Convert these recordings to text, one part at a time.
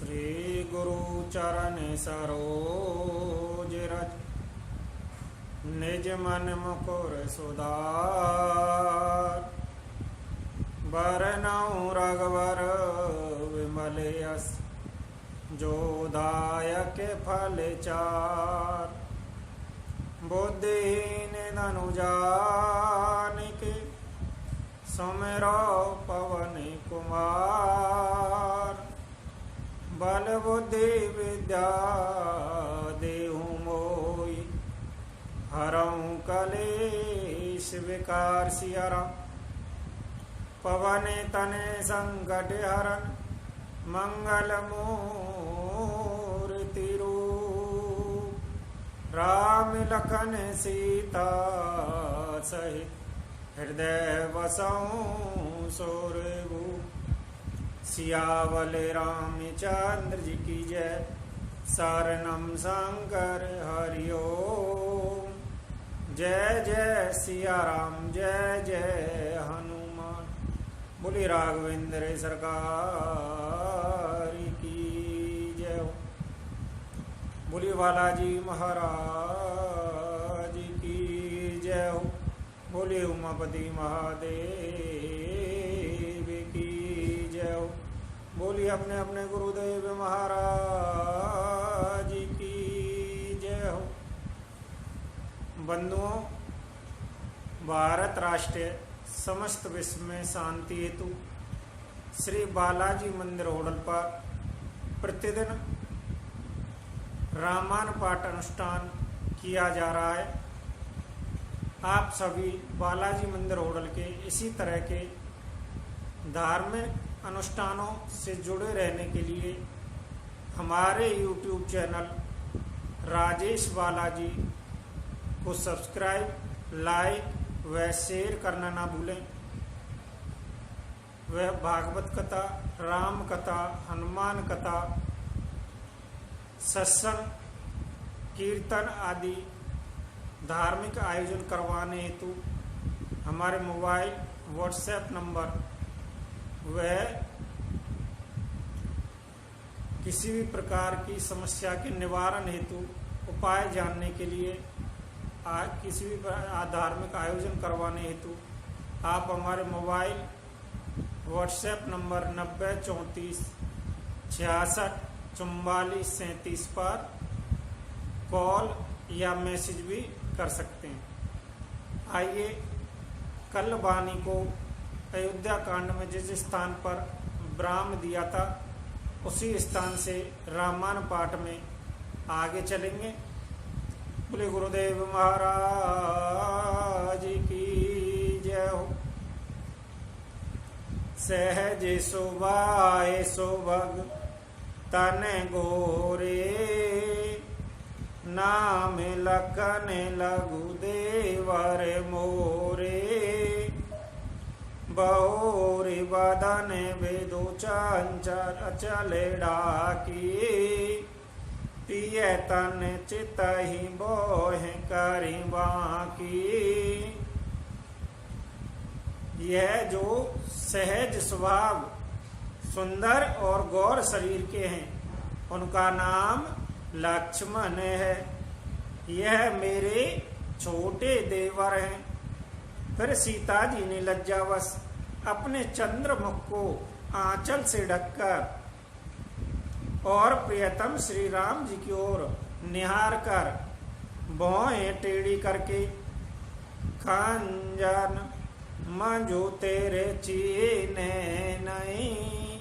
श्री गुरु चरण सरोज रज निज मन मुकुर सुधार बरनउँ रघुवर विमल यस जो दायक फल चार बुद्धिहीन धनु जानिके सुमिरो पवन कुमार बल बुद्धि विद्या देहु मोहि हरऊँ कलेश विकार सियरऊँ पवन तने संकट हरन मंगल मूर्ति रूप राम लखन सीता सहित हृदय बसऊँ सोरभू सियावल रामचंद्र जी की जय शरणम शंकर हरिओम जय जय सिया राम जय जय हनुमान बोली राघवेंद्र सरकार की जय हो बोली बालाजी महाराज की जय हो बोले उमापति महादेव की जय हो बोली अपने अपने गुरुदेव महाराज की जय हो। बंधुओं, भारत राष्ट्र समस्त विश्व में शांति हेतु श्री बालाजी मंदिर होटल पर प्रतिदिन रामायण पाठ अनुष्ठान किया जा रहा है। आप सभी बालाजी मंदिर होटल के इसी तरह के धार्मिक अनुष्ठानों से जुड़े रहने के लिए हमारे YouTube चैनल राजेश बालाजी को सब्सक्राइब, लाइक व शेयर करना ना भूलें। वह भागवत कथा, राम कथा, हनुमान कथा, सत्संग, कीर्तन आदि धार्मिक आयोजन करवाने हेतु हमारे मोबाइल व्हाट्सएप नंबर वह किसी भी प्रकार की समस्या के निवारण हेतु उपाय जानने के लिए किसी भी धार्मिक आयोजन करवाने हेतु आप हमारे मोबाइल व्हाट्सएप नंबर 9034 66 44 37 पर कॉल या मैसेज भी कर सकते हैं। आइए कल वाणी को अयोध्या कांड में जिस स्थान पर विराम दिया था उसी स्थान से रामायण पाठ में आगे चलेंगे। बोले गुरुदेव महाराज की जय हो। सहज सुभाए सुभग तन गोरे नाम लखन लघु देवर मोरे बहुरी बदन विदु चंचल अचल डाकी पिय तन चितहि बोह करि बाकी। यह जो सहज स्वभाव सुंदर और गौर शरीर के हैं उनका नाम लक्ष्मण है। यह मेरे छोटे देवर हैं। फिर सीता जी ने लज्जावश अपने चंद्रमुख को आंचल से ढककर और प्रियतम श्री राम जी की ओर निहार कर भौहें टेढ़ी करके खंजन मंजू तेरे चीने नहीं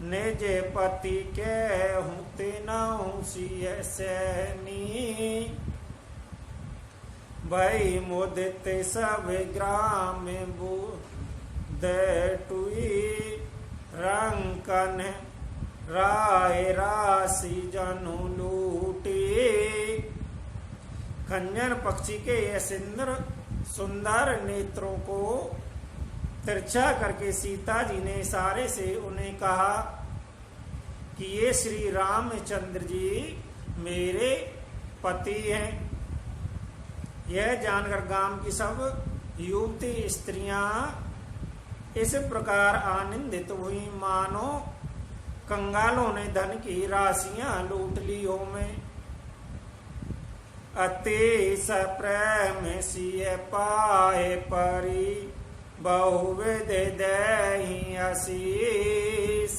निज पति के हूँ तिनहु सिय सैनी भई मुदित सब ग्राम बुध टुई रंकन राय राशि जनु लूटी। खंजन पक्षी के ये सुंदर नेत्रों को तिरछा करके सीता जी ने इशारे से उन्हें कहा कि ये श्री रामचंद्र जी मेरे पति हैं। यह जानकर गांव की सब युवती स्त्रियां इस प्रकार आनंदित हुई मानो कंगालों ने धन की राशियां लूट ली हो में। अतिश प्रेम सिय पाए परी बहुविध देहि आशीष।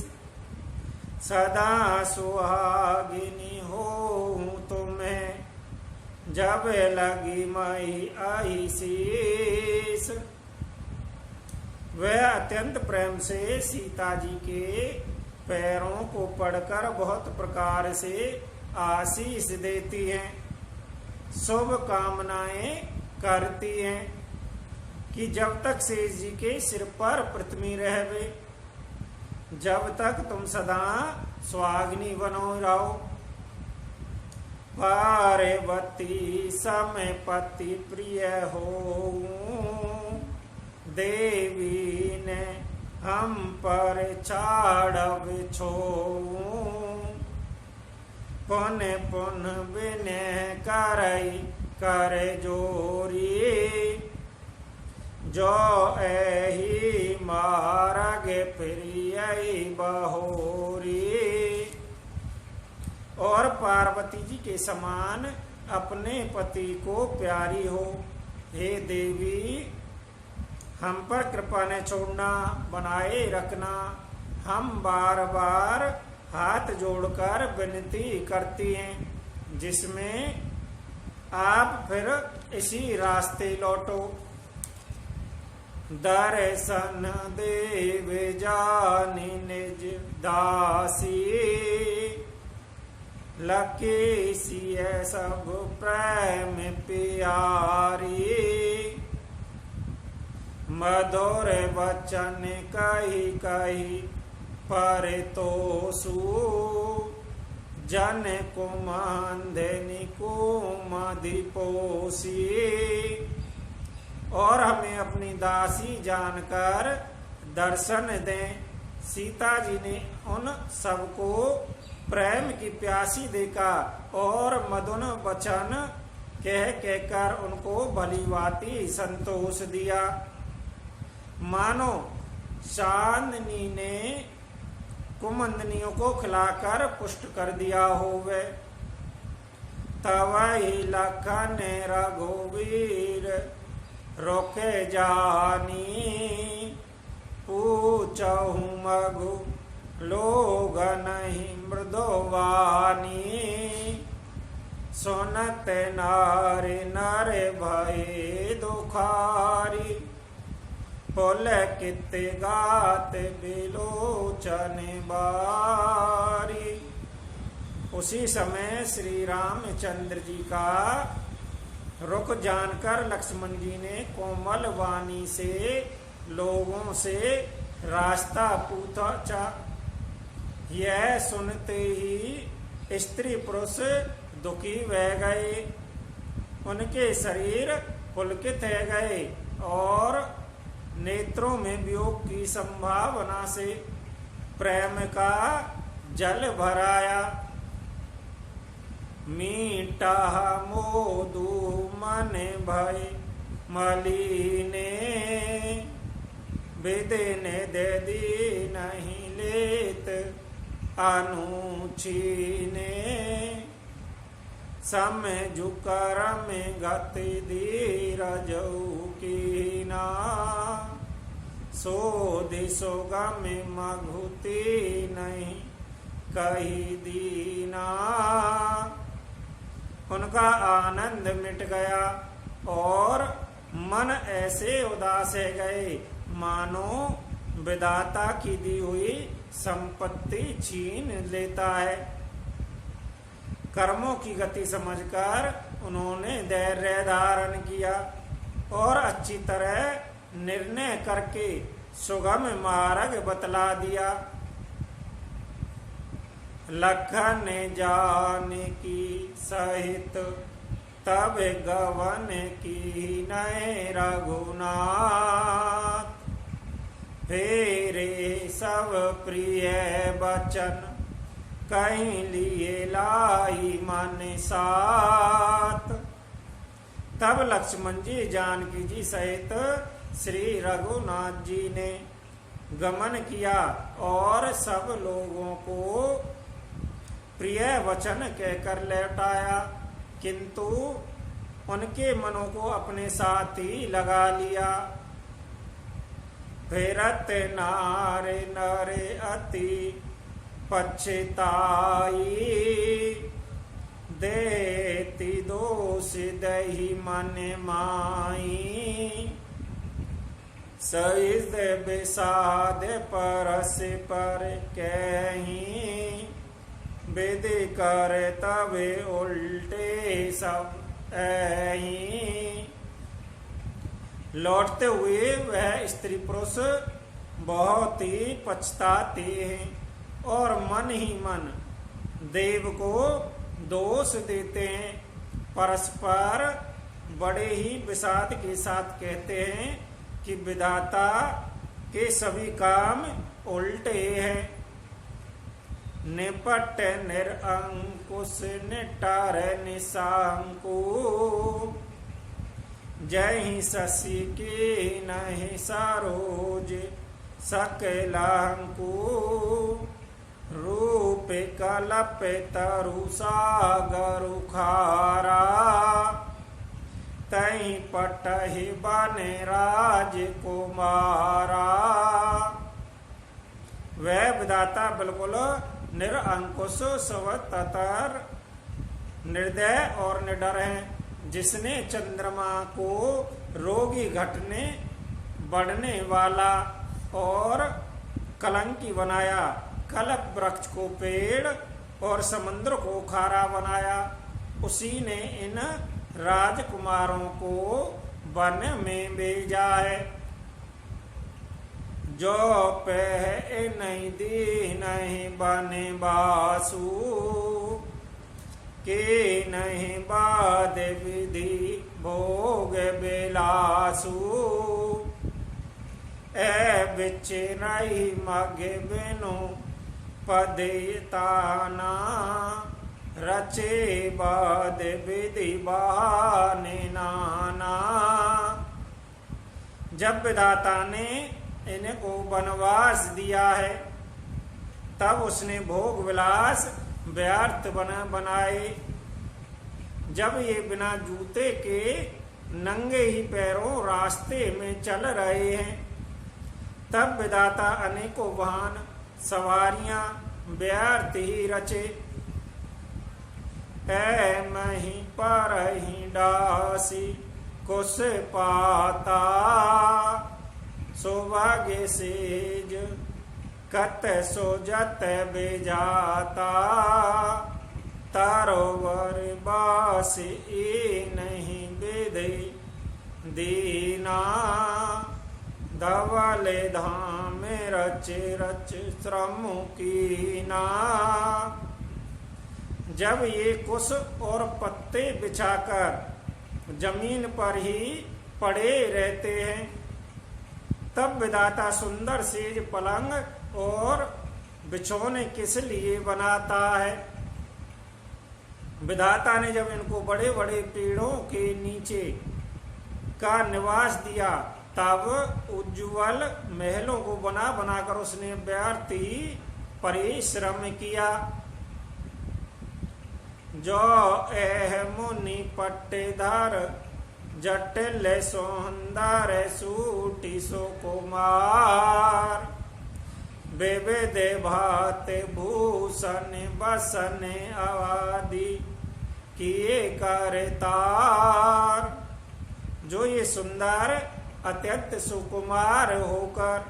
सदा सुहागिनी हो तुम्हें जब लगी मई आई शीस। वह अत्यंत प्रेम से सीता जी के पैरों को पढ़कर बहुत प्रकार से आशीष देती हैं, शुभ कामनाएं करती हैं कि जब तक शेष जी के सिर पर पृथ्वी रहवे, जब तक तुम सदा सुहागिनी बनो रहो। पार्वती समय पति प्रिय हो देवी ने हम पर छाड़ब छो। पुन पुन विनय करई कर जोरी जो एही मार्ग प्रिय बहोरी। और पार्वती जी के समान अपने पति को प्यारी हो। हे देवी, हम पर कृपा न छोड़ना, बनाए रखना। हम बार बार हाथ जोड़कर विनती करती हैं, जिसमें आप फिर इसी रास्ते लौटो। दर्शन देव जानी निज दासी लकी सिय सब प्रेम प्यारी। मधुर वचन कही कही पर तोसु जन कुमंदनी कुमधि पोसी। और हमें अपनी दासी जानकर दर्शन दें। सीता जी ने उन सबको प्रेम की प्यासी देखा और मधुर वचन कह कहकर उनको भलीभांति संतोष दिया। मानो चांदनी ने कुमंदनियों को खिलाकर पुष्ट कर दिया होवे। तवही लखन रघुवीर रोके जानी पूछहु मगु लोग नहीं मृदोवानी। सुनत नारे नरे भय दुखारी पुल कित गात बिलोचन बारी। उसी समय श्री रामचंद्र जी का रुख जानकर लक्ष्मण जी ने कोमल वाणी से लोगों से रास्ता पूछा। यह सुनते ही स्त्री पुरुष दुखी बह गए, उनके शरीर पुलकित हो गए और नेत्रों में वियोग की संभावना से प्रेम का जल भराया। मीठा मोदू मन भय मलिने बेदन दे नहीं लेत अनुछीने। समय झुकर में गति धीरजऊ कीना सो दिशो में मघुती नहीं कही दीना। उनका आनंद मिट गया और मन ऐसे उदास हो गए मानो विधाता की दी हुई संपत्ति छीन लेता है। कर्मों की गति समझकर उन्होंने धैर्य धारण किया और अच्छी तरह निर्णय करके सुगम मार्ग बतला दिया। लखन जान की सहित तब गवन की नय रघुनाथ। फेरे सब प्रिय बचन कहीं लिए लाई मन साथ। तब लक्ष्मण जी जानकी जी सहित श्री रघुनाथ जी ने गमन किया और सब लोगों को प्रिय वचन कहकर लौटाया, किंतु उनके मनों को अपने साथ ही लगा लिया। फिरत नारे नरे अति पछताई, देती दोष दही मन माई। सहित विषाद परस पर कहीं, विधि कर तबे उल्टे सब ऐहीं। लौटते हुए वह स्त्री पुरुष बहुत ही पछताते हैं और मन ही मन देव को दोष देते हैं। परस्पर बड़े ही विषाद के साथ कहते हैं कि विधाता के सभी काम उल्टे हैं। निपट निरंकुश निटार निशांकु, जय ही शशि की नहीं सरोज सकलांकु। रूप कलप तरु सागर खारा, तई पटहि बने राजकुमारा। वह विधाता बिल्कुल निरंकुश स्वतंत्र निर्दय और निडर है, जिसने चंद्रमा को रोगी घटने बढ़ने वाला और कलंकी बनाया, कल्प वृक्ष को पेड़ और समुद्र को खारा बनाया। उसी ने इन राजकुमारों को वन में भेजा है। जो पह नहीं दी नहीं बने बासु, के नहीं बाद विधि भोग बिलासु। ए बिच नहीं मगे बिनु पदेताना, रचे बाद विधि बहाने नाना। जब विधाता ने इनको वनवास दिया है, तब उसने भोग विलास व्यर्थ बनाए। जब ये बिना जूते के नंगे ही पैरों रास्ते में चल रहे हैं, तब विधाता अनेकों वाहन सवारियां व्यर्थ ही रचे। ऐ मही पर ही डासी कुश पाता, सौभाग्य सेज कत सोजत बेजाता। तारोवर बास ए नहीं विधि दीना, धवल धाम रच रच श्रम कीना। जब ये कुश और पत्ते बिछाकर जमीन पर ही पड़े रहते हैं, तब विधाता सुंदर सेज पलंग और बिछौने किस लिए बनाता है। विधाता ने जब इनको बड़े बड़े पेड़ों के नीचे का निवास दिया, तब उज्ज्वल महलों को बना बनाकर उसने व्यर्थ ही परिश्रम किया। जो एह मुनि पट्टेदार, जटिल सौंदर सूटी सुकुमार। विविध भात भूषण बसन आदि किए करतार। जो ये सुंदर अत्यंत सुकुमार होकर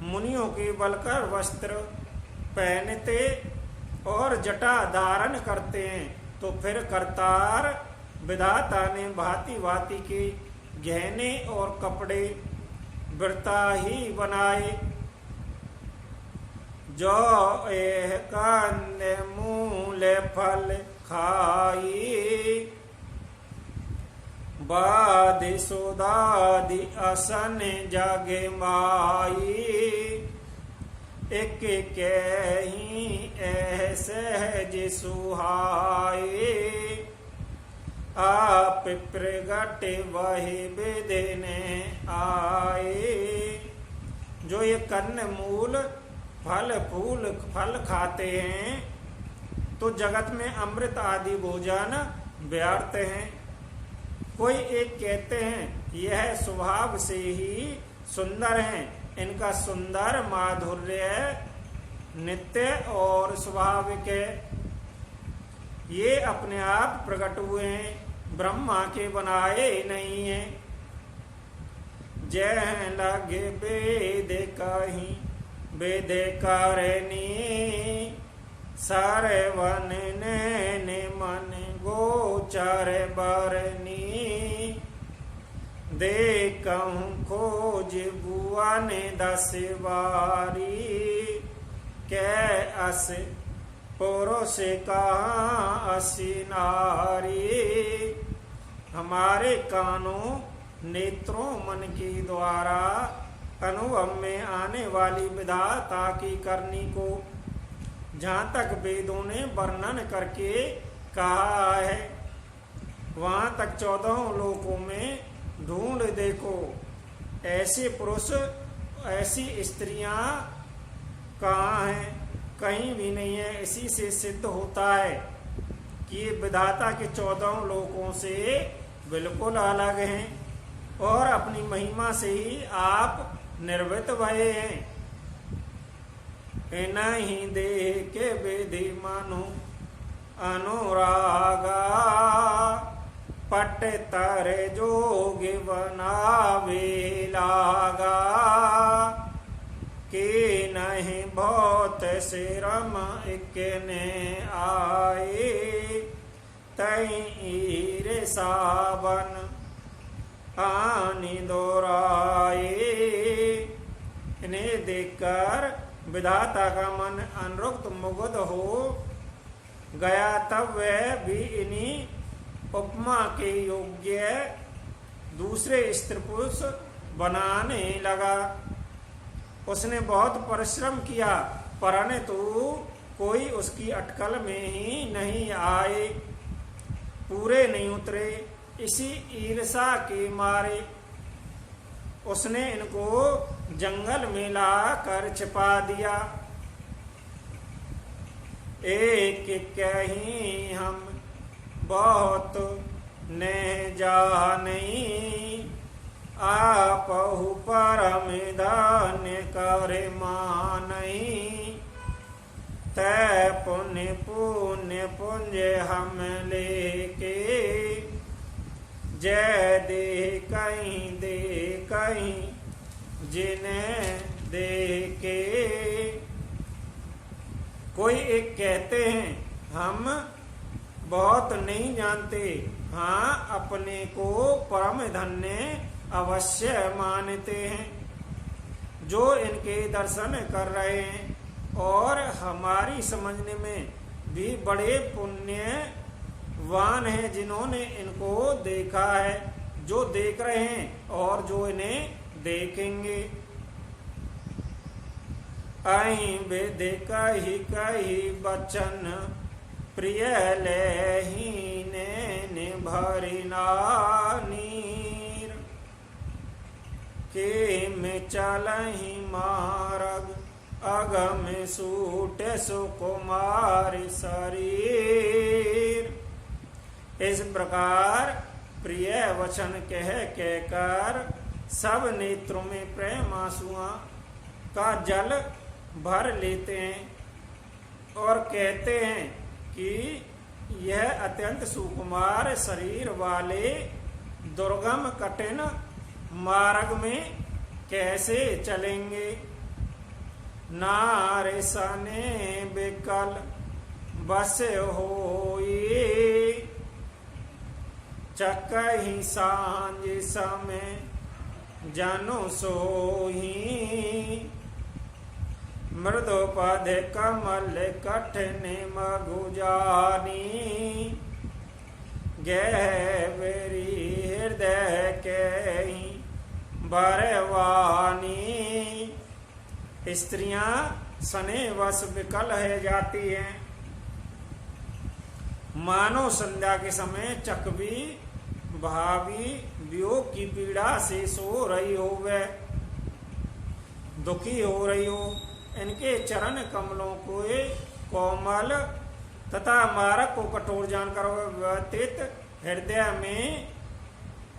मुनियों के बलकर वस्त्र पहनते और जटा धारण करते हैं, तो फिर करतार विधाता ने भांति भांति के गहने और कपड़े वृता ही बनाए। जो एह कंद मूल फल खाई, बादि सुदादि असन जग माई। एक कहीं सहज सुहाए, आप प्रगट वही विदिन आए। जो ये कन्न मूल फल फूल फल खाते हैं तो जगत में अमृत आदि भोजन व्यर्थ हैं। कोई एक कहते हैं यह स्वभाव से ही सुंदर हैं, इनका सुंदर माधुर्य नित्य और स्वाभाविक है। ये अपने आप प्रकट हुए हैं, ब्रह्मा के बनाए नहीं हैं। जय लगे वेद कहीं वेद करनी, सरवन नैन मन गोचर बरनी। देखूं खोज बुआन 10 बारी, कै अस पुरुष कहाँ असी नारी। हमारे कानों नेत्रों मन के द्वारा अनुभव में आने वाली विधाता की करनी को जहाँ तक वेदों ने वर्णन करके कहा है वहाँ तक 14 लोकों में ढूंढ देखो, ऐसे पुरुष ऐसी स्त्रियां कहाँ हैं? कहीं भी नहीं है। इसी से सिद्ध होता है कि ये विधाता के 14 लोकों से बिल्कुल अलग हैं और अपनी महिमा से ही आप निर्वृत भये हैं। नहीं देह के विधि मनु अनुरागा, पट तर जोग बनावे लागा। के नहीं बहुत सिरम इकने आए, तई सावन आनी दोराए। इन्हें देखकर विधाता का मन अनुरक्त मुग्ध हो गया, तब वह भी इन्हीं उपमा के योग्य दूसरे स्त्री पुरुष बनाने लगा। उसने बहुत परिश्रम किया परंतु कोई उसकी अटकल में ही नहीं आए, पूरे नहीं उतरे। इसी ईर्षा के मारे उसने इनको जंगल में ला कर छिपा दिया। एक कहीं हम बहुत न जाने, आपहु परम धन्य कर मानई। तै पुण्य पुण्य पुंज हम लेके, जय दे कहीं जिन्हें देके। कोई एक कहते हैं हम बहुत नहीं जानते, हाँ अपने को परम धन्य अवश्य मानते हैं। जो इनके दर्शन कर रहे हैं और हमारी समझने में भी बड़े पुण्यवान हैं जिन्होंने इनको देखा है, जो देख रहे हैं और जो इन्हें देखेंगे। आई वेद कही बचन, प्रिय लेहीने भरिना नीर। के में चलही मार्ग, अगम सूट सुकुमार शरीर। इस प्रकार प्रिय वचन कहकर सब नेत्रों में प्रेम आंसुओं का जल भर लेते हैं और कहते हैं कि यह अत्यंत सुकुमार शरीर वाले दुर्गम कठिन मार्ग में कैसे चलेंगे। नारे सने बिकल बस होई, चकही सांझ समय जनु सोही। मृदोपध कमल कठिन मगुजानी, गहरी हृदय के बरवानी। स्त्रियां सने वश विकल है जाती हैं, मानो संध्या के समय चकवी भावी वियोग की पीड़ा से सो रही होवे। दुखी हो रही हो, इनके चरण कमलों को कोमल तथा मार्ग को कठोर जानकर व्यतीत हृदय में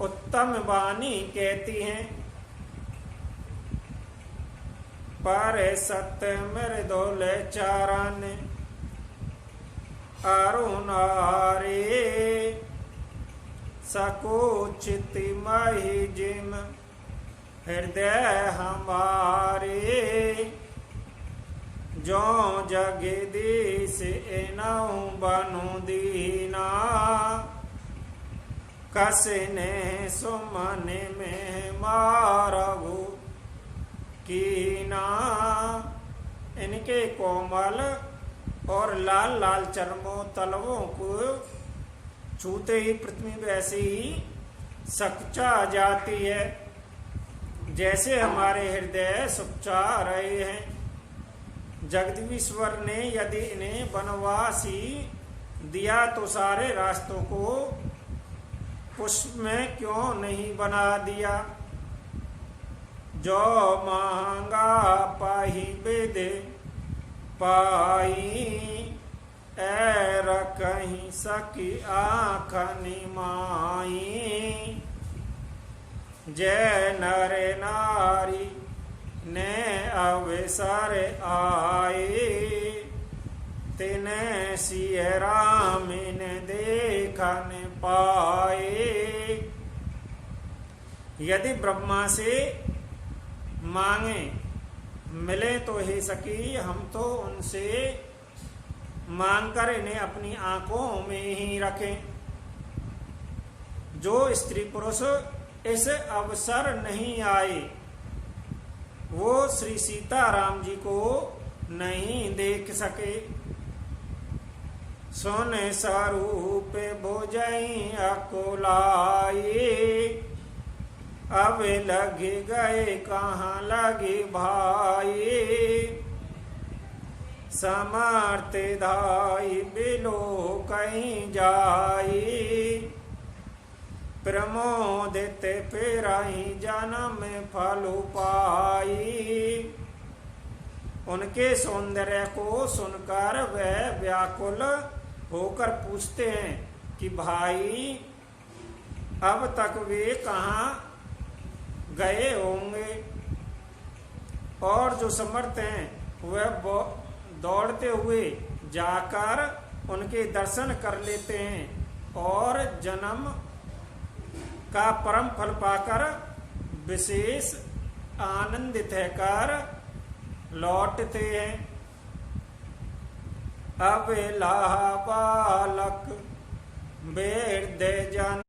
उत्तम वाणी कहती हैं। पर सत्य मृदुल चारण अरुणारे सकुचित मही जिम हृदय हमारे जो जगदीश एनहु बनु दीना कसने सुमन में मारगु कीना। इनके कोमल और लाल लाल चर्मों तलवों को छूते ही पृथ्वी वैसे ही सच्चा जाती है जैसे हमारे हृदय सच्चा रहे हैं। जगदीश्वर ने यदि इन्हें वनवासी दिया तो सारे रास्तों को पुष्प में क्यों नहीं बना दिया। जो महंगा पाही बेदे पाई एर कहीं सकी आँख निमाई। जय नर नारी ने अवसर आए तिने सिय रामिन देखन पाए। यदि ब्रह्मा से मांगे मिले तो हे सखी हम तो उनसे मांगकर इन्हें अपनी आंखों में ही रखें। जो स्त्री पुरुष इस अवसर नहीं आए वो श्री सीताराम जी को नहीं देख सके। सोने स्वरूप भोजई अकुलाए अब लग गए कहाँ लगे भाई। समर्थ धाई बिलो कहीं जाई प्रमोदित फिराई जन्म फल पाई। उनके सौंदर्य को सुनकर वह व्याकुल होकर पूछते हैं कि भाई अब तक वे कहाँ गए होंगे। और जो समर्थ हैं वह दौड़ते हुए जाकर उनके दर्शन कर लेते हैं और जन्म का परम फल पाकर विशेष आनंदित कर लौटते हैं। अब लाह बालक बेद जन